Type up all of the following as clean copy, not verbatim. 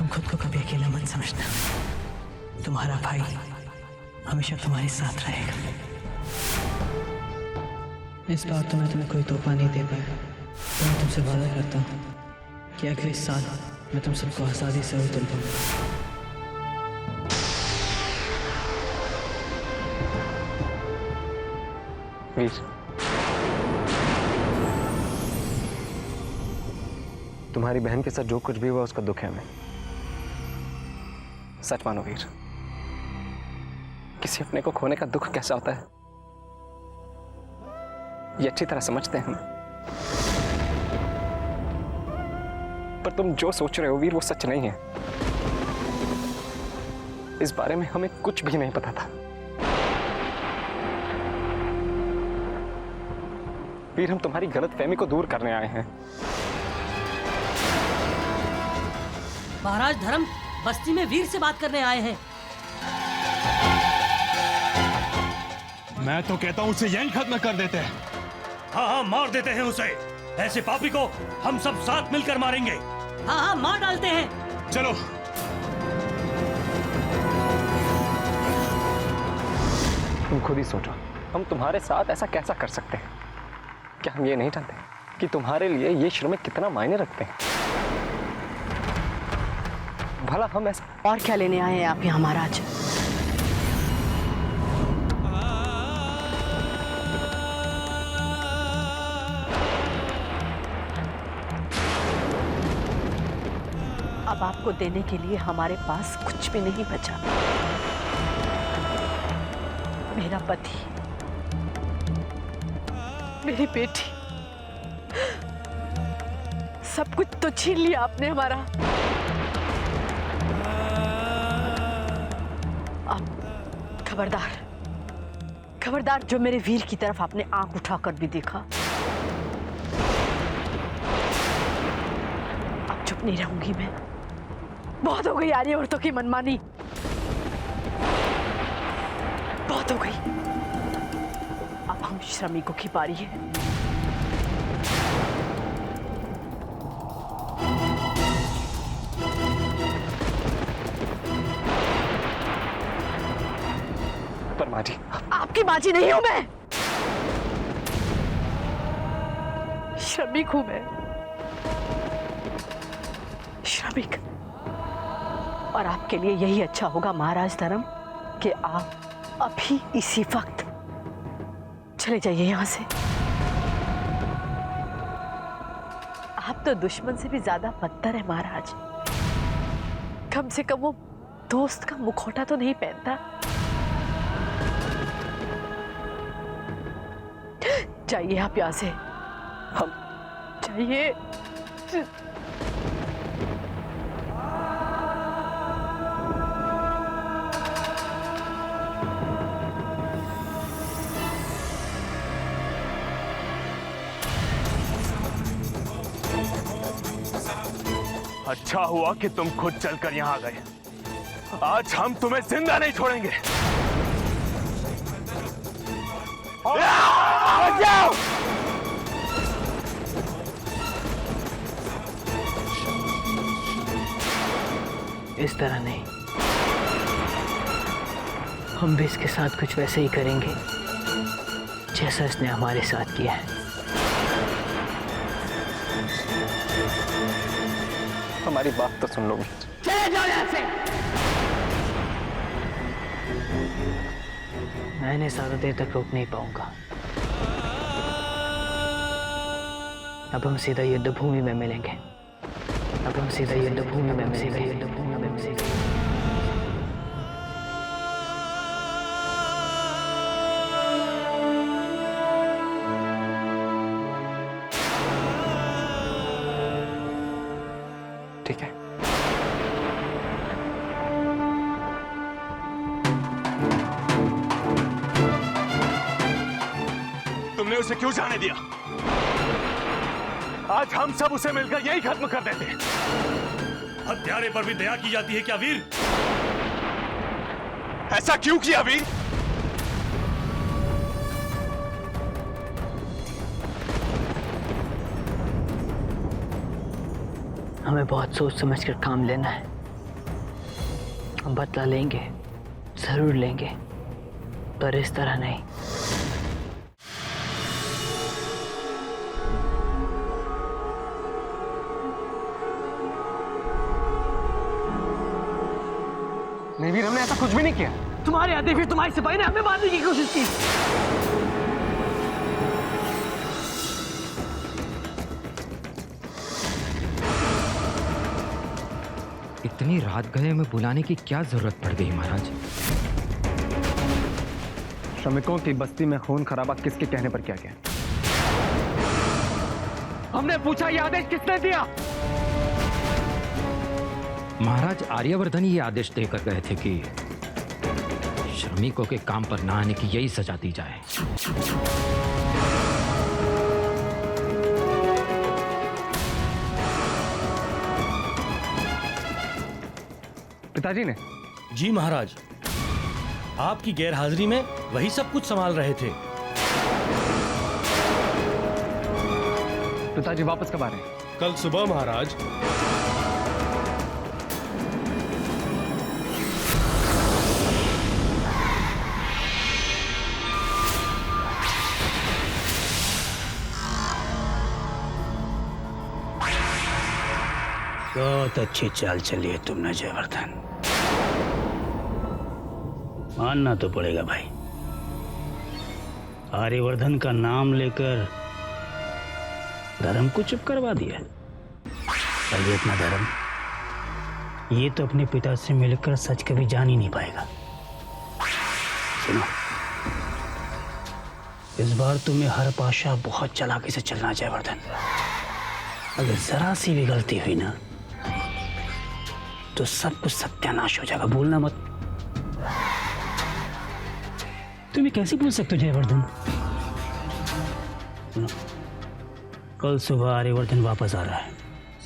तुम खुद को कभी अकेला मत समझना। तुम्हारा भाई हमेशा तुम्हारे साथ रहेगा। इस बार तो मैं तुम्हें कोई तोहफा नहीं दे पाया, तो मैं तुमसे वादा करता हूँ कि अगले साल मैं तुम सबको आज़ादी से और दिलवाऊंगा। वीर, तुम्हारी बहन के साथ जो कुछ भी हुआ उसका दुख है हमें। सच मानो वीर, किसी अपने को खोने का दुख कैसा होता है ये अच्छी तरह समझते हैं हम। पर तुम जो सोच रहे हो वीर वो सच नहीं है। इस बारे में हमें कुछ भी नहीं पता था। वीर, हम तुम्हारी गलतफहमी को दूर करने आए हैं। महाराज धर्म बस्ती में वीर से बात करने आए हैं। मैं तो कहता हूं उसे यहीं खत्म कर देते हैं। हाँ हाँ, मार देते हैं उसे। ऐसे पापी को हम सब साथ मिलकर मारेंगे। हाँ हाँ, मार डालते हैं। चलो। तुम खुद ही सोचो, हम तुम्हारे साथ ऐसा कैसा कर सकते हैं? क्या हम ये नहीं जानते कि तुम्हारे लिए ये श्रमिक कितना मायने रखते हैं? भला हम ऐसा और क्या लेने आए हैं आप यहाँ महाराज? अब आपको देने के लिए हमारे पास कुछ भी नहीं बचा। मेरा पति, मेरी बेटी, सब कुछ तो छीन लिया आपने हमारा। अब खबरदार, खबरदार, जो मेरे वीर की तरफ आपने आंख उठाकर भी देखा, अब चुप नहीं रहूंगी मैं। बहुत हो गई यारी औरतों की मनमानी, बहुत हो गई। अब हम श्रमिकों की बारी है। पर माँ जी, आपकी माँ जी नहीं हूं मैं, श्रमिक हूं मैं, श्रमिक। और आपके लिए यही अच्छा होगा महाराज धर्म कि आप अभी इसी वक्त चले जाइए यहां से। आप तो दुश्मन से भी ज्यादा बदतर है महाराज। कम से कम वो दोस्त का मुखौटा तो नहीं पहनता। जाइए आप यहां से, हम जाइए। अच्छा हुआ कि तुम खुद चलकर यहां आ गए। आज हम तुम्हें जिंदा नहीं छोड़ेंगे। जाओ! इस तरह नहीं, हम भी इसके साथ कुछ वैसे ही करेंगे जैसा इसने हमारे साथ किया है। हमारी बात तो सुन लो। चले जाओ यहाँ से। मैं इन्हें ज्यादा देर तक रोक नहीं पाऊंगा। अब हम सीधा युद्ध भूमि में मिलेंगे। अब हम सीधा युद्ध भूमि में मिलेंगे। युद्ध भूमि में मिलेंगे। ठीक है। तुमने उसे क्यों जाने दिया? आज हम सब उसे मिलकर यही खत्म कर देते। हत्यारे पर भी दया की जाती है क्या वीर? ऐसा क्यों किया वीर? हमें बहुत सोच समझ कर काम लेना है। हम बदला लेंगे, जरूर लेंगे, पर इस तरह नहीं। नहीं वीर, हमने ऐसा कुछ भी नहीं किया। तुम्हारे आते फिर तुम्हारे सिपाही ने हमें मारने की कोशिश की। इतनी रात गए में बुलाने की क्या जरूरत पड़ गई महाराज? श्रमिकों की बस्ती में खून खराबा किसके कहने पर किया गया? हमने पूछा, यह आदेश किसने दिया? महाराज आर्यवर्धन ये आदेश देकर गए थे कि श्रमिकों के काम पर ना आने की यही सजा दी जाए। पिताजी ने? जी महाराज, आपकी गैरहाजिरी में वही सब कुछ संभाल रहे थे। पिताजी वापस कब आ रहे हैं? कल सुबह महाराज। बहुत अच्छी चाल चली है तुमने जयवर्धन, मानना तो पड़ेगा भाई। आर्यवर्धन का नाम लेकर धर्म को चुप करवा दिया। पर ये अपना धर्म, ये तो अपने पिता से मिलकर सच कभी जान ही नहीं पाएगा। सुनो, इस बार तुम्हें हर पाशा बहुत चालाकी से चलना जयवर्धन। अगर जरा सी भी गलती हुई ना तो सब कुछ सत्यानाश हो जाएगा, भूलना मत। तुम ये कैसे भूल सकते हो जयवर्धन? कल सुबह आर्यवर्धन वापस आ रहा है।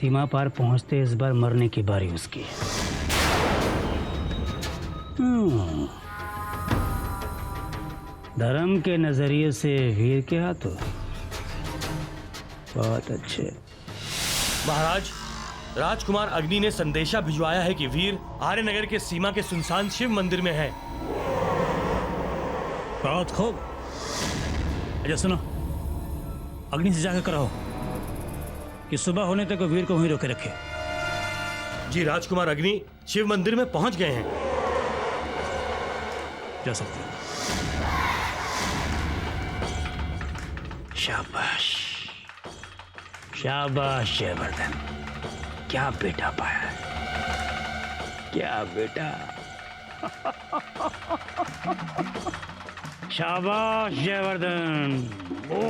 सीमा पार पहुंचते इस बार मरने की बारी उसकी है। धर्म के नजरिए से वीर के हाथों। बहुत अच्छे। महाराज, राजकुमार अग्नि ने संदेशा भिजवाया है कि वीर आर्यनगर के सीमा के सुनसान शिव मंदिर में है। बहुत खूब। अच्छा सुनो, अग्नि से जाकर कराओ कि सुबह होने तक वीर को वहीं रोके रखे। जी राजकुमार अग्नि शिव मंदिर में पहुंच गए हैं। जा सकते हैं। शाबाश शाबाश जयवर्धन, क्या बेटा पाया है, क्या बेटा। शाबाश जयवर्धन। ओ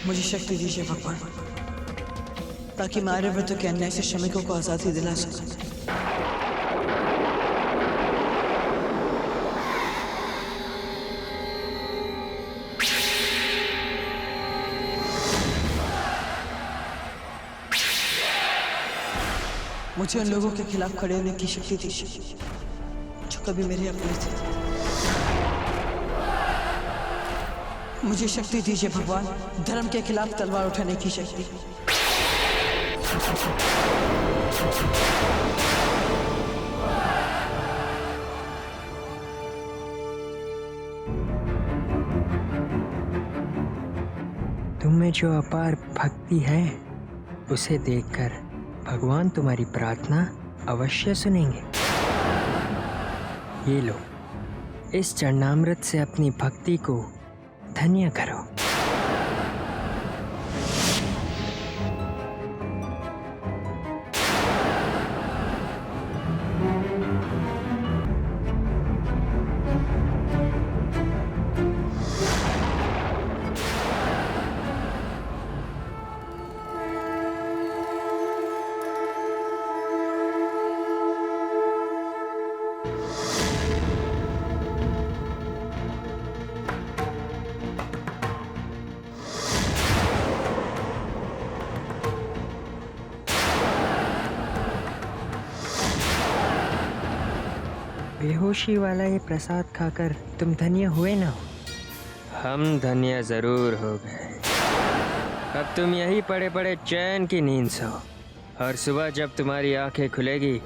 मुझे शक्ति दीजिए भगवान, ताकि मैं आर्यवर्त के अन्याय से श्रमिकों को आजादी दिला सकूं। मुझे उन लोगों के खिलाफ खड़े होने की शक्ति दीजिए जो कभी मेरे अपने थे। मुझे शक्ति दीजिए भगवान, धर्म के खिलाफ तलवार उठाने की शक्ति। तुम में जो अपार भक्ति है उसे देखकर भगवान तुम्हारी प्रार्थना अवश्य सुनेंगे। ये लो, इस चरणामृत से अपनी भक्ति को धन्य करो। बेहोशी वाला ये प्रसाद खाकर तुम धन्य हुए ना हो, हम धन्य जरूर हो गए। अब तुम यही पड़े पड़े चैन की नींद सो, और सुबह जब तुम्हारी आंखें खुलेगी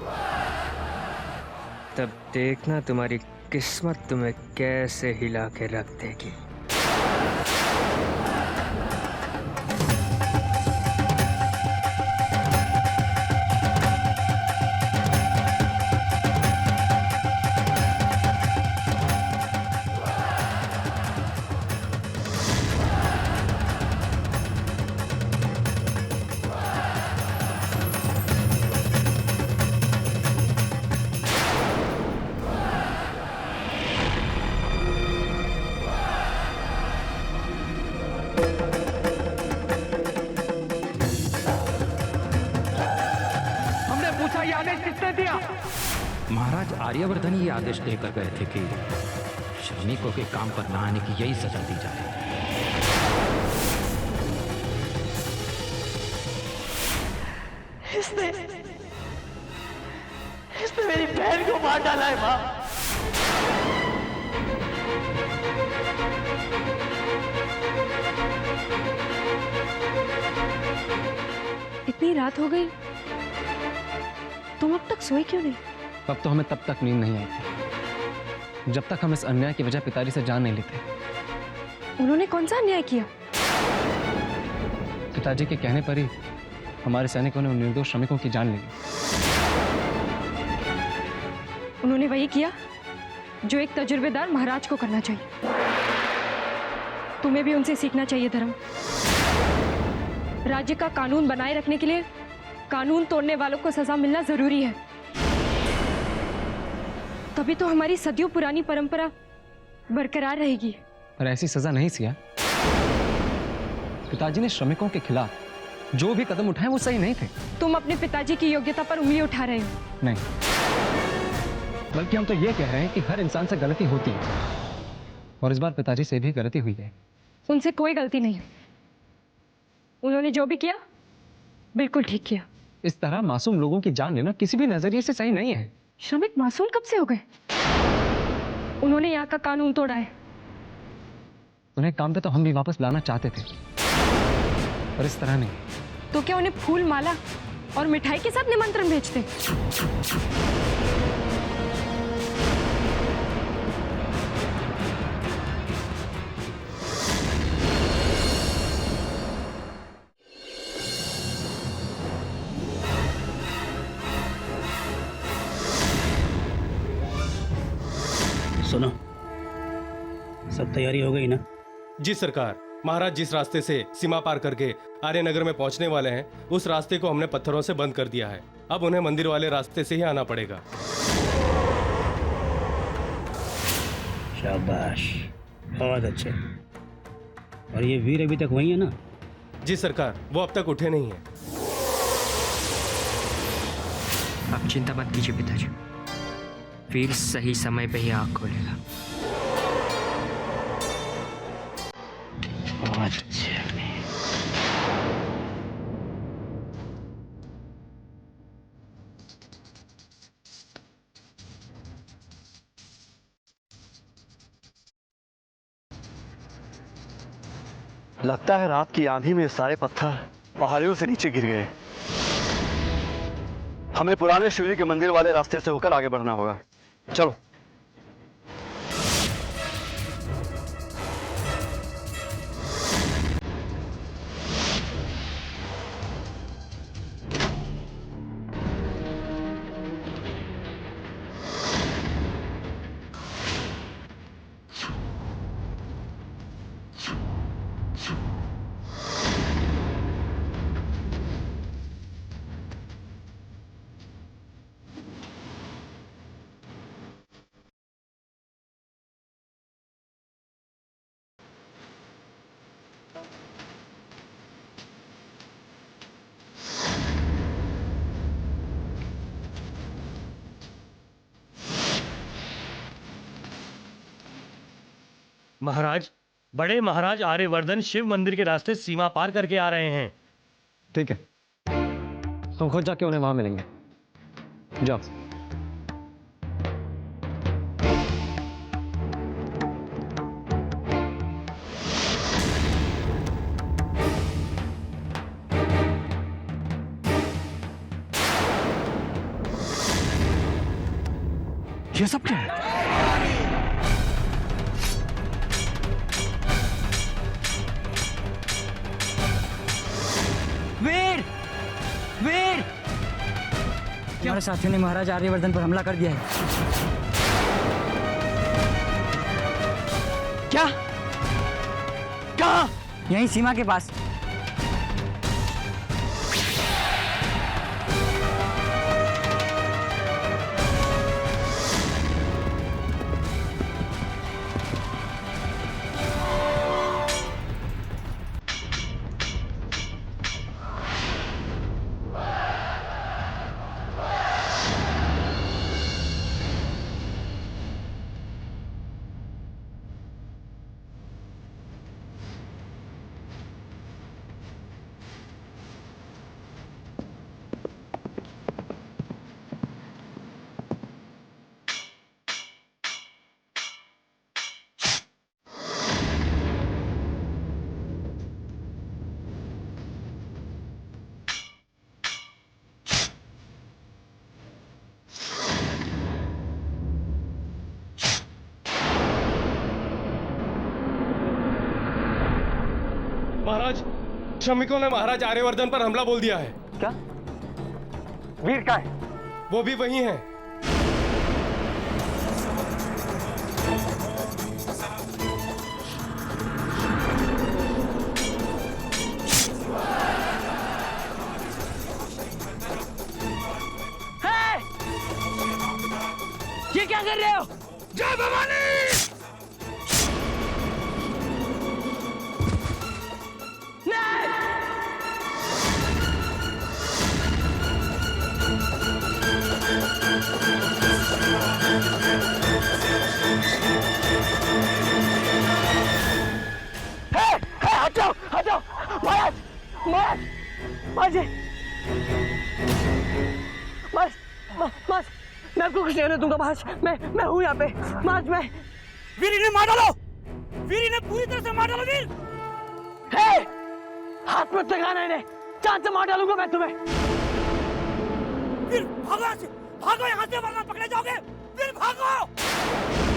तब देखना तुम्हारी किस्मत तुम्हें कैसे हिला के रख देगी। महाराज आर्यवर्धन ये आदेश देकर गए थे कि श्रमिकों के काम पर ना आने की यही सजा दी जाए। इसने मेरी बहन को मार डाला है माँ। इतनी रात हो गई, तुम अब तक सोए क्यों नहीं? अब तो हमें तब तक नींद नहीं आई थी जब तक हम इस अन्याय की वजह पिताजी से जान नहीं लेते। उन्होंने कौन सा अन्याय किया? पिताजी के कहने पर ही हमारे सैनिकों ने उन निर्दोष श्रमिकों की जान ली। उन्होंने वही किया जो एक तजुर्बेदार महाराज को करना चाहिए। तुम्हें भी उनसे सीखना चाहिए धर्म। राज्य का कानून बनाए रखने के लिए कानून तोड़ने वालों को सजा मिलना जरूरी है, तभी तो हमारी सदियों पुरानी परंपरा बरकरार रहेगी। पर ऐसी सजा नहीं सिया। पिताजी ने श्रमिकों के खिलाफ जो भी कदम उठाए वो सही नहीं थे। तुम अपने पिताजी की योग्यता पर उंगली उठा रहे हो। नहीं, बल्कि हम तो ये कह रहे हैं कि हर इंसान से गलती होती है, और इस बार पिताजी से भी गलती हुई है। उनसे कोई गलती नहीं, उन्होंने जो भी किया बिल्कुल ठीक किया। इस तरह मासूम लोगों की जान लेना किसी भी नजरिए से सही नहीं है। श्रमिक मासूम कब से हो गए? उन्होंने यहाँ का कानून तोड़ा है। उन्हें काम पे तो हम भी वापस लाना चाहते थे, पर इस तरह नहीं। तो क्या उन्हें फूल माला और मिठाई के साथ निमंत्रण भेजते? सुनो, सब तैयारी हो गई ना? जी सरकार। महाराज जिस रास्ते से सीमा पार करके आर्यनगर में पहुंचने वाले हैं, उस रास्ते को हमने पत्थरों से बंद कर दिया है। अब उन्हें मंदिर वाले रास्ते से ही आना पड़ेगा। शाबाश, बहुत अच्छे। और ये वीर अभी तक वही है ना? जी सरकार, वो अब तक उठे नहीं हैं। आप चिंता मत कीजिए पिताजी, वीर सही समय पे ही आँख खोलेगा। बहुत अच्छे। लगता है रात की आंधी में सारे पत्थर पहाड़ियों से नीचे गिर गए। हमें पुराने शिवजी के मंदिर वाले रास्ते से होकर आगे बढ़ना होगा। चलो। महाराज, बड़े महाराज आर्यवर्धन शिव मंदिर के रास्ते सीमा पार करके आ रहे हैं। ठीक है, तुम खुद जाके उन्हें वहां मिलेंगे। जाओ। ये सब क्या है? वीर! वीर! हमारे साथियों ने महाराज आर्यवर्धन पर हमला कर दिया है। क्या? कहाँ? यहीं सीमा के पास। महाराज, श्रमिकों ने महाराज आर्यवर्धन पर हमला बोल दिया है। क्या? वीर कहाँ है? वो भी वही हैं। ये क्या कर रहे हो? जय भवानी! हटाओ! हटाओ! महाराज! महाराज! महाराज! महाराज! मैं आपको कुछ नहीं होने दूंगा महाराज। मैं हूँ यहाँ पे महाराज। मैं वीर इन्हें मार डालो, वीर इन्हें पूरी तरह से मार डालो। वीर हाथ मत लगाना इन्हें, जान से मार डालूंगा मैं तुम्हें। वीर भागो यहाँ से, भागो यहाँ से वरना पकड़े जाओगे। वीर भागो।